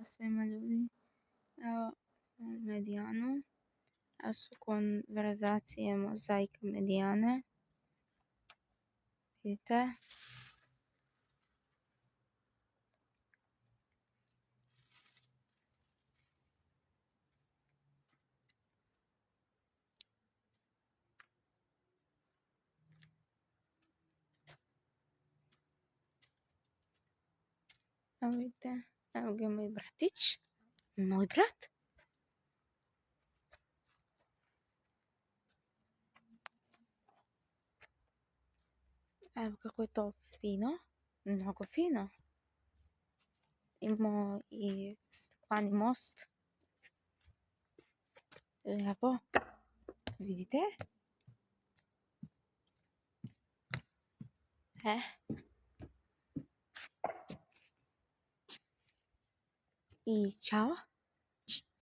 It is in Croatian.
svima ljudi. Evo smo u Medijanu. Evo su konverzacije Mozaika Medijane. Vidite? Evo vidite. Evo ga moj bratić. Moj brat. Evo kako je to fino. Mnogo fino. Imamo i stakleni most. Evo. Vidite? I čao.